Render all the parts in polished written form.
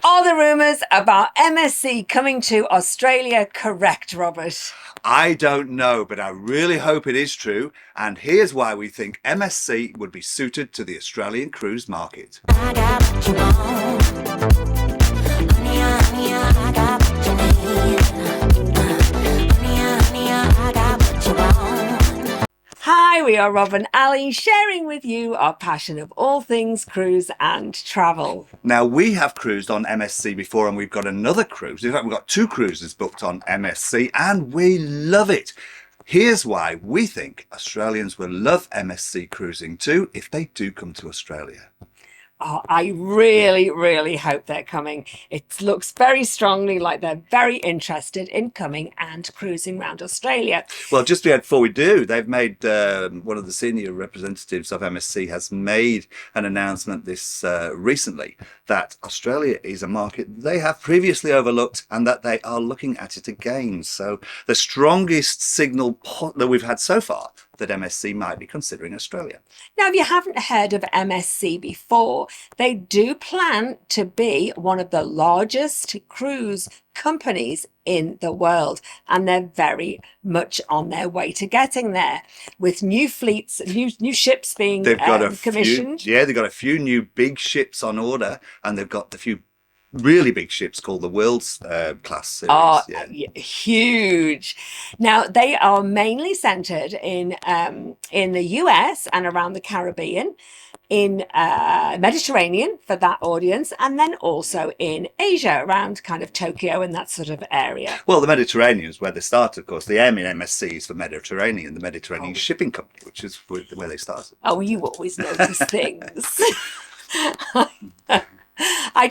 Are the rumours about MSC coming to Australia correct, Robert? I don't know, but I really hope it is true. And here's why we think MSC would be suited to the Australian cruise market. I got what you want. Honey, I got what you need. Honey, I got what you want. Hi, we are Rob and Ali sharing with you our passion of all things cruise and travel. Now, we have cruised on MSC before, and we've got another cruise. In fact, we've got 2 cruises booked on MSC, and we love it. Here's why we think Australians will love MSC cruising too if they do come to Australia. Oh, I really hope they're coming. It looks very strongly like they're very interested in coming and cruising around Australia. Well, just before we do, they've made, one of the senior representatives of MSC has made an announcement this recently that Australia is a market they have previously overlooked and that they are looking at it again. So the strongest signal that we've had so far that MSC might be considering Australia. Now, if you haven't heard of MSC before, they do plan to be one of the largest cruise companies in the world, and they're very much on their way to getting there with new fleets, new ships being commissioned. They've got a few new big ships on order, and they've got a few really big ships called the World's class series. Oh, huge. Now, they are mainly centered in the US and around the Caribbean, in Mediterranean for that audience, and then also in Asia, around kind of Tokyo and that sort of area. Well, the Mediterranean is where they started, of course. The M in MSC is for Mediterranean, the Mediterranean Shipping Company, which is where they started. Oh, you always notice things. I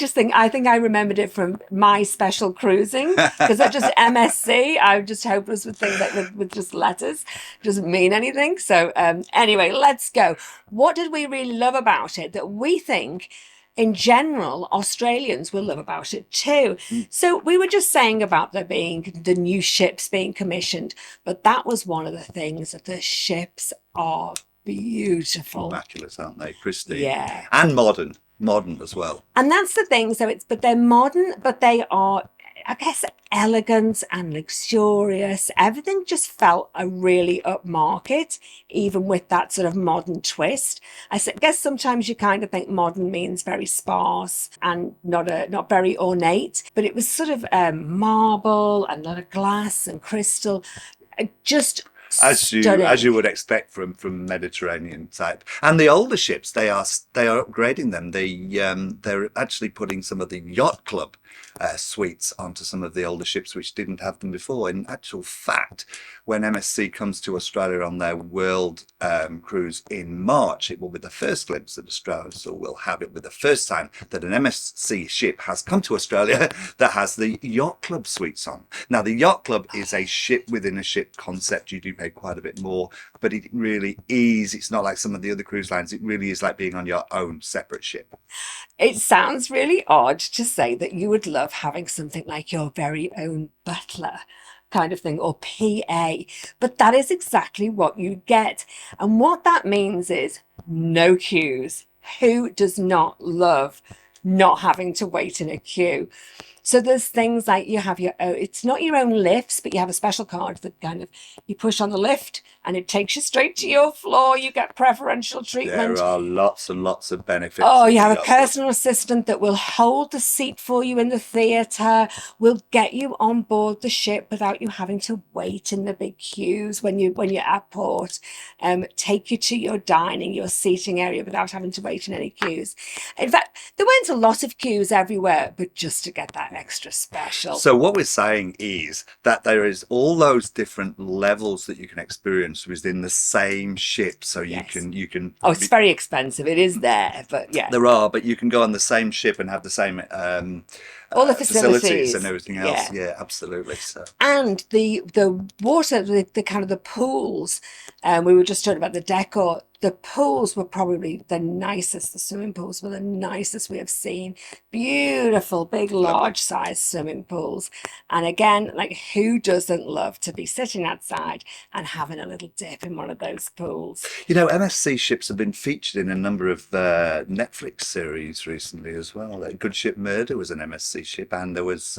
think I remembered it from my special cruising, because it's just MSC. I just hopeless with things like with just letters. Doesn't mean anything. So anyway, let's go. What did we really love about it that we think in general Australians will love about it too? So we were just saying about there being the new ships being commissioned, but that was one of the things, that the ships are beautiful. Immaculate, aren't they? Pristine. Yeah. And modern as well. And that's the thing. So but they're modern, but they are, I guess, elegant and luxurious. Everything just felt a really upmarket, even with that sort of modern twist. Guess sometimes you kind of think modern means very sparse and not very ornate, but it was sort of marble and a lot of glass and crystal, just as you would expect from Mediterranean type. And the older ships, they are upgrading them. They're actually putting some of the Yacht Club suites onto some of the older ships which didn't have them before. In actual fact, when MSC comes to Australia on their world cruise in March, it will be the first glimpse that Australia will have. It will be the first time that an MSC ship has come to Australia that has the Yacht Club suites on. Now, the Yacht Club is a ship within a ship concept. You do pay quite a bit more, but it really is. It's not like some of the other cruise lines. It really is like being on your own separate ship. It sounds really odd to say that you would love having something like your very own butler kind of thing, or PA, but that is exactly what you get. And what that means is no queues. Who does not love not having to wait in a queue? So there's things like you have your own, it's not your own lifts, but you have a special card that kind of, you push on the lift and it takes you straight to your floor. You get preferential treatment. There are lots and lots of benefits. Oh, you have a personal assistant that will hold the seat for you in the theatre, will get you on board the ship without you having to wait in the big queues when you're at port, take you to your dining, your seating area without having to wait in any queues. In fact, there weren't a lot of queues everywhere, but just to get that extra special. So what we're saying is that there is all those different levels that you can experience within the same ship. So you can. Oh, it's very expensive. It is there, but yeah. There are, but you can go on the same ship and have the same all the facilities and everything else. Yeah, absolutely. So. And the water, the kind of the pools, We were just talking about the decor. The pools were probably the nicest. The swimming pools were the nicest we have seen. Beautiful, big, large size swimming pools. And again, like, who doesn't love to be sitting outside and having a little dip in one of those pools? You know, MSC ships have been featured in a number of Netflix series recently as well. Good Ship Murder was an MSC ship, and there was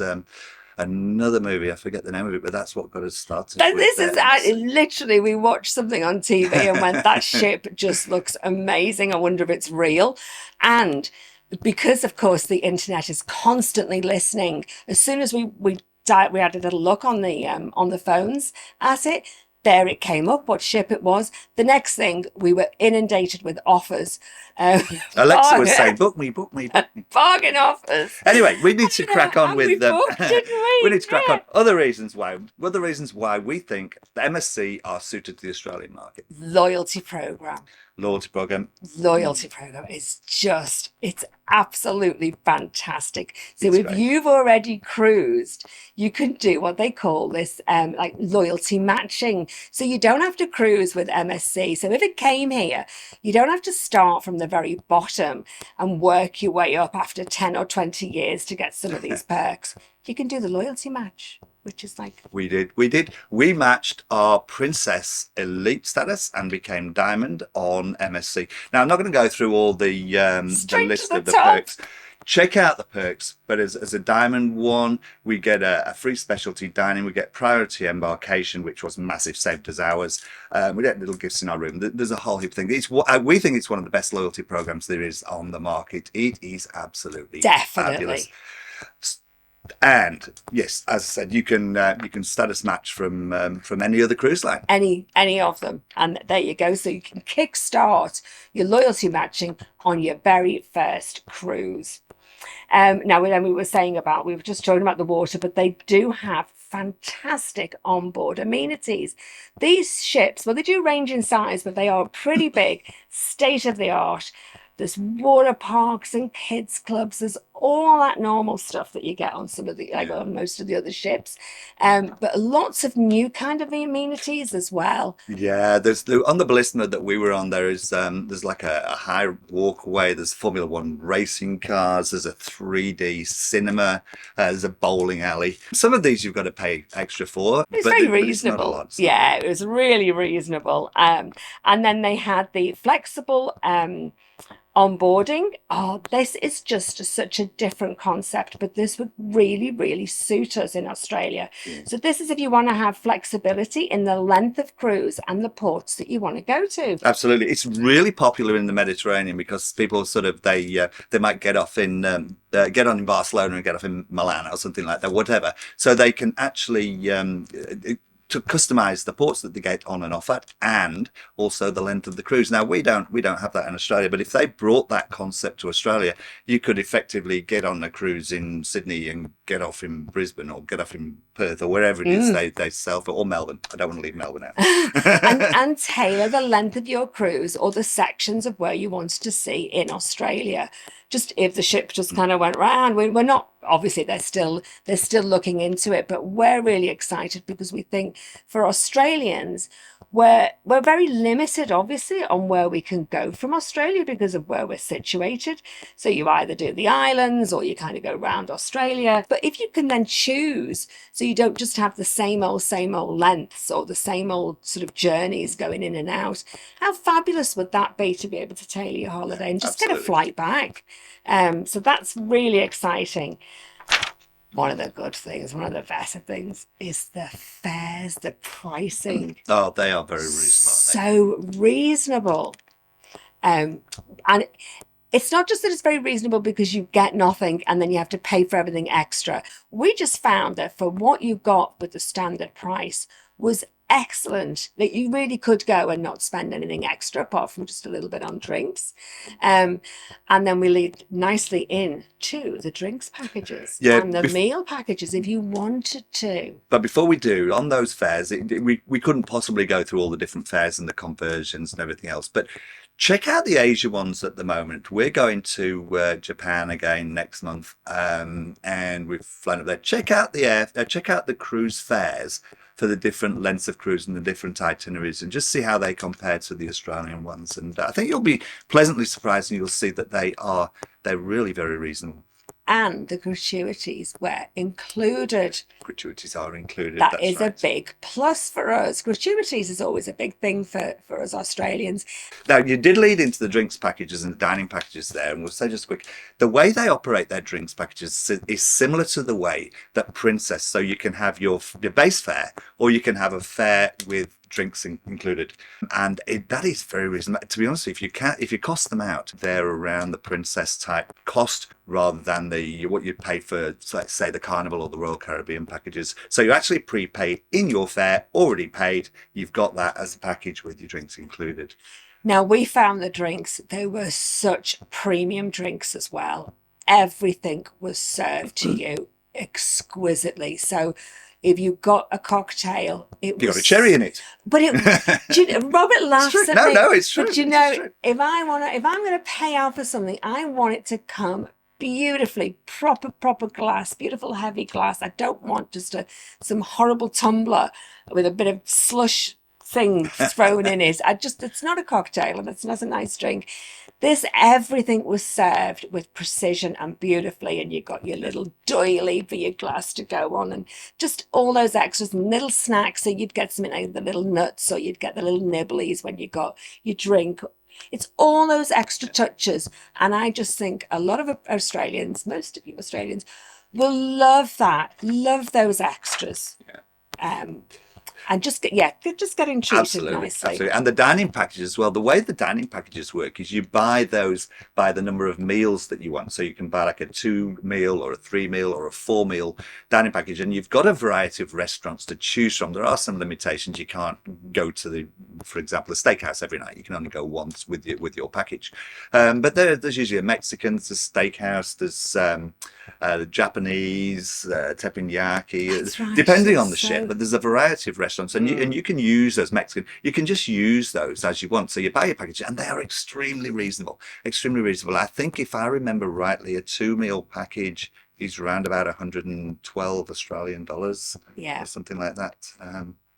another movie, I forget the name of it, but that's what got us started. This is literally, we watched something on TV and went, that ship just looks amazing. I wonder if it's real. And because, of course, the internet is constantly listening, as soon as we had a little look on the phones at it, there it came up, what ship it was. The next thing, we were inundated with offers. Alexa was saying, book me, book me, book me. Bargain offers. Anyway, we need to crack on with we booked, didn't we? We need to crack on. Other reasons why we think the MSC are suited to the Australian market. Loyalty program. Loyalty program. Loyalty program is just, it's absolutely fantastic. So It's if great. you've already cruised, you can do what they call this like loyalty matching. So you don't have to cruise with MSC. So if it came here, you don't have to start from the very bottom and work your way up after 10 or 20 years to get some of these perks. You can do the loyalty match, which is like... We did. We matched our Princess Elite status and became Diamond on MSC. Now, I'm not going to go through all the Straight list to the of the top. perks. Check out the perks, but as a Diamond one, we get a free specialty dining. We get priority embarkation, which was massive, saved us hours. We get little gifts in our room. There's a whole heap of things. We think it's one of the best loyalty programs there is on the market. It is absolutely Definitely. fabulous. And yes, as I said, you can status match from any other cruise line. Any of them, and there you go. So you can kickstart your loyalty matching on your very first cruise. Now, we were saying about, we were just talking about the water, but they do have fantastic onboard amenities. These ships, well, they do range in size, but they are pretty big, state of the art. There's water parks and kids clubs. There's all that normal stuff that you get on some of the, on most of the other ships. But lots of new kind of amenities as well. Yeah, on the Ballista that we were on, there's like a high walkway. There's Formula One racing cars. There's a 3D cinema. There's a bowling alley. Some of these you've got to pay extra for. It's but very but it's not a reasonable. lot. It's Yeah, it was really reasonable. And then they had the flexible onboarding. Oh, this is just such a different concept, but this would really suit us in Australia. So this is if you want to have flexibility in the length of cruise and the ports that you want to go to. Absolutely, it's really popular in the Mediterranean because people sort of they might get off in get on in Barcelona and get off in Milan or something like that, whatever. So they can actually to customize the ports that they get on and off at, and also the length of the cruise. Now we don't have that in Australia, but if they brought that concept to Australia, you could effectively get on a cruise in Sydney and get off in Brisbane or get off in Perth or wherever it is they sell for, or Melbourne. I don't want to leave Melbourne out. and tailor the length of your cruise or the sections of where you want to see in Australia. Just if the ship just kind of went round, we're not, obviously they're still looking into it, but we're really excited because we think for Australians, we're very limited, obviously, on where we can go from Australia because of where we're situated. So you either do the islands or you kind of go around Australia. But if you can then choose, so you don't just have the same old lengths or the same old sort of journeys going in and out, how fabulous would that be to be able to tailor your holiday and just get a flight back? So that's really exciting. One of the good things, one of the better things is the fares, the pricing. Oh, they are very reasonable. So reasonable. And it's not just that it's very reasonable because you get nothing and then you have to pay for everything extra. We just found that for what you got with the standard price was excellent, that you really could go and not spend anything extra apart from just a little bit on drinks. And then we lead nicely into the drinks packages and the meal packages if you wanted to. But before we do, on those fares, we couldn't possibly go through all the different fares and the conversions and everything else. But Check out the Asia ones at the moment. We're going to Japan again next month, and we've flown up there. Check out the cruise fares for the different lengths of cruise and the different itineraries, and just see how they compare to the Australian ones. And I think you'll be pleasantly surprised, and you'll see that they're really very reasonable. And the gratuities were included. Gratuities are included. That that's is right. a big plus for us. Gratuities is always a big thing for us Australians. Now, you did lead into the drinks packages and the dining packages there, and we'll say just quick, the way they operate their drinks packages is similar to the way that Princess, so you can have your base fare, or you can have a fare with drinks included, and that is very reasonable. To be honest, if you cost them out, they're around the Princess type cost rather than what you pay for, let's say, the Carnival or the Royal Caribbean packages. So you actually prepaid in your fare, already paid. You've got that as a package with your drinks included. Now, we found the drinks, they were such premium drinks as well. Everything was served to you exquisitely. So if you got a cocktail, You got a cherry in it. But Robert laughs at me. No, it's true. But if I'm going to pay out for something, I want it to come beautifully, proper glass, beautiful heavy glass. I don't want just some horrible tumbler with a bit of slush thing thrown in it. It's not a cocktail, and it's not a nice drink. Everything was served with precision and beautifully, and you got your little doily for your glass to go on, and just all those extras and little snacks. So you'd get something like the little nuts, or you'd get the little nibblies when you got your drink. It's all those extra touches, and I just think a lot of Australians, most of you Australians, will love those extras. Yeah. And just getting treated Absolutely, nicely. absolutely. And the dining packages as well. The way the dining packages work is you buy those by the number of meals that you want. So you can buy like a 2-meal or a 3-meal or a 4-meal dining package, and you've got a variety of restaurants to choose from. There are some limitations. You can't go to for example, a steakhouse every night. You can only go once with your package. But there's usually a Mexican, there's a steakhouse, there's the Japanese, teppanyaki, right. depending on the So- ship. But there's a variety of restaurants, and you can use those Mexican. You can just use those as you want. So you buy your package, and they are extremely reasonable. Extremely reasonable. I think if I remember rightly, a 2-meal package is around about 112 Australian dollars, Yeah. or something like that.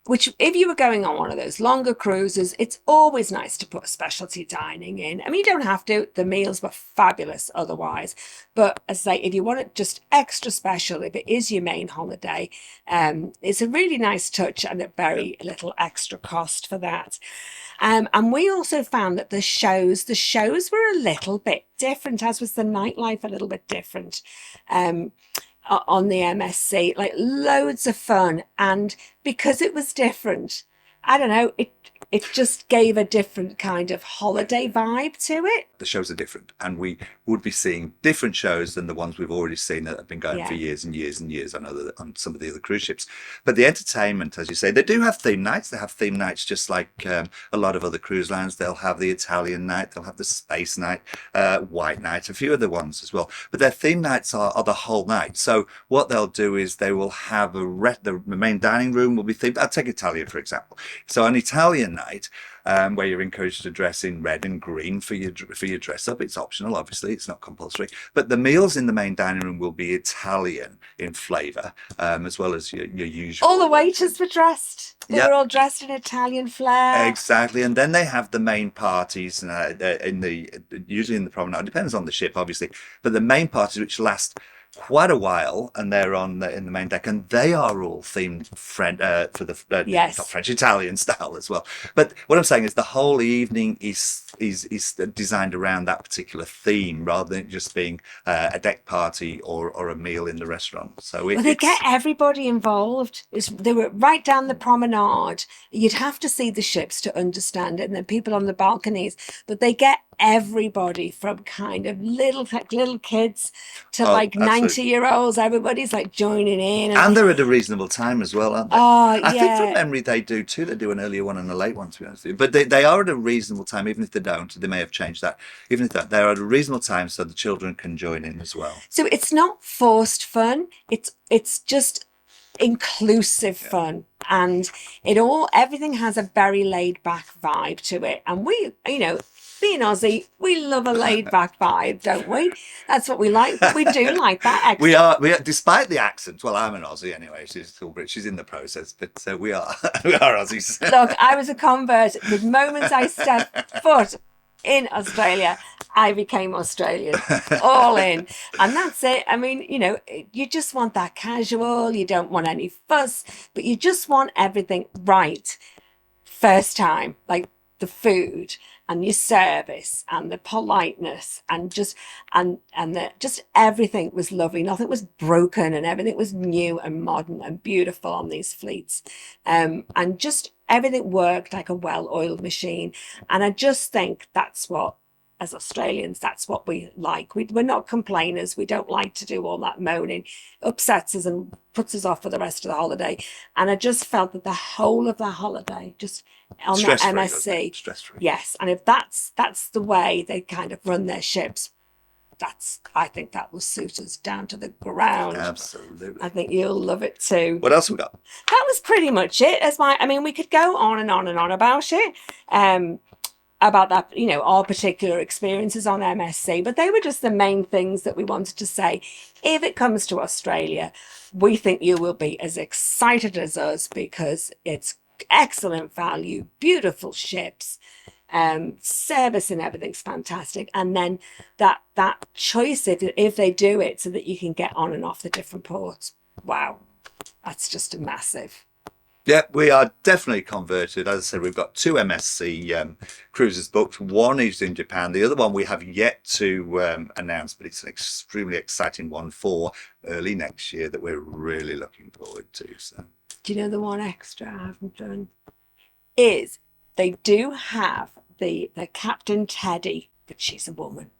Which, if you were going on one of those longer cruises, it's always nice to put specialty dining in. I mean, you don't have to. The meals were fabulous otherwise. But as I say, if you want it just extra special, if it is your main holiday, it's a really nice touch and a very little extra cost for that. And we also found that the shows were a little bit different, as was the nightlife a little bit different. On the MSC, like loads of fun, and because it was different, I don't know, it just gave a different kind of holiday vibe to it. The shows are different, and we would be seeing different shows than the ones we've already seen that have been going Yeah. for years and years and years on some of the other cruise ships. But the entertainment, as you say, they do have theme nights. They have theme nights just like a lot of other cruise lines. They'll have the Italian night, they'll have the space night, white night, a few other ones as well. But their theme nights are the whole night. So what they'll do is they will have the main dining room will be themed. I'll take Italian, for example. So an Italian night, where you're encouraged to dress in red and green for your dress up. It's optional, obviously, it's not compulsory. But the meals in the main dining room will be Italian in flavour, as well as your usual. All the waiters were dressed. They Yeah. were all dressed in Italian flair. Exactly, and then they have the main parties usually in the promenade. It depends on the ship, obviously, but the main parties which last quite a while, and they're in the main deck, and they are all themed for the Yes. not French, Italian style as well. But what I'm saying is the whole evening is designed around that particular theme, rather than just being a deck party or a meal in the restaurant. So Well, they get everybody involved. They were right down the promenade. You'd have to see the ships to understand it, and then people on the balconies. But they get everybody from kind of little kids to like absolutely. 90-year-olds. Everybody's like joining in. And they're at a reasonable time as well, aren't they? Oh, I think yeah. from memory they do too. They do an earlier one and a late one, to be honest with you. But they are at a reasonable time, even if they don't. They may have changed that. Even if they're at a reasonable time, so the children can join in as well. So it's not forced fun. It's just inclusive fun, and everything has a very laid back vibe to it. And we, being Aussie, we love a laid back vibe, don't we? That's what we like. But we do like that extra. We are, despite the accent. Well, I'm an Aussie anyway. She's still British. She's in the process, but we are, we are Aussies. Look, I was a convert. The moment I stepped foot in Australia, I became Australian, all in. And that's it. I mean, you know, you just want that casual. You don't want any fuss, but you just want everything right first time, like the food and your service and the politeness and just just everything was lovely. Nothing was broken and everything was new and modern and beautiful on these fleets. And just everything worked like a well-oiled machine. And I just think that's what, as Australians, that's what we like. We're not complainers. We don't like to do all that moaning. It upsets us and puts us off for the rest of the holiday. And I just felt that the whole of the holiday, just on that MSC, Stress-free. yes. And if that's the way they kind of run their ships, I think that will suit us down to the ground. Absolutely. I think you'll love it too. What else we got? That was pretty much it. I mean, we could go on and on and on about it. About that, you know, our particular experiences on MSC, but they were just the main things that we wanted to say. If it comes to Australia, we think you will be as excited as us because it's excellent value, beautiful ships, service and everything's fantastic. And then that choice, if they do it so that you can get on and off the different ports, wow, that's just a massive. Yeah, we are definitely converted. As I said, we've got 2 MSC cruises booked. One is in Japan. The other one we have yet to announce, but it's an extremely exciting one for early next year that we're really looking forward to. So, do you know the one extra I haven't done? Is they do have the Captain Teddy, but she's a woman.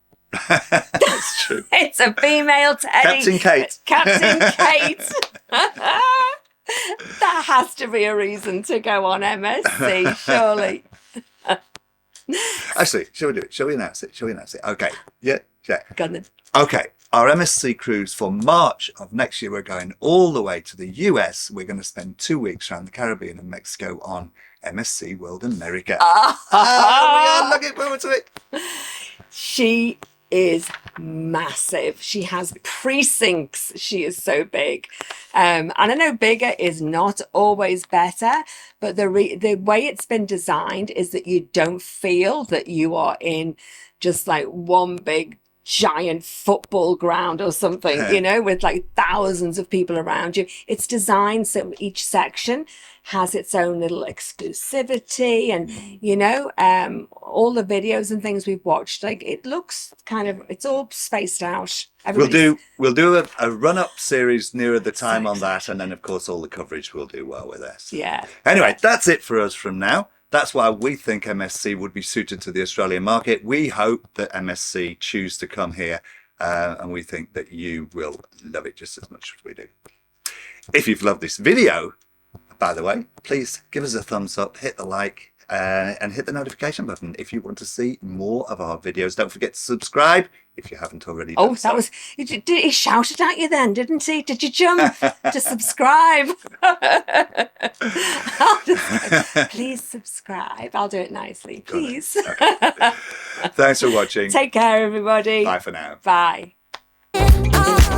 that's true. It's a female Teddy. Captain Kate. Captain Kate. That has to be a reason to go on MSC, surely. Actually, shall we do it? Shall we announce it? Okay. Yeah. Go on then. Okay. Our MSC cruise for March of next year, we're going all the way to the US. We're going to spend 2 weeks around the Caribbean and Mexico on MSC World America. We are looking forward to it. She is massive. She has precincts. She is so big. And I know bigger is not always better, but the way it's been designed is that you don't feel that you are in just like one big giant football ground or something, you know, with like thousands of people around you. It's designed so each section has its own little exclusivity, and you know, all the videos and things we've watched, like it looks kind of, it's all spaced out. We'll do a run-up series nearer the time on that, and then of course all the coverage will do well with us. Yeah. Anyway, that's it for us from now. That's why we think MSC would be suited to the Australian market. We hope that MSC choose to come here, and we think that you will love it just as much as we do. If you've loved this video, by the way, please give us a thumbs up, hit the like, and hit the notification button if you want to see more of our videos. Don't forget to subscribe if you haven't already done so. That was, he shouted at you then, didn't he? Did you jump to subscribe? Please subscribe. I'll do it nicely, please. Okay. Thanks for watching. Take care, everybody. Bye for now. Bye. Oh.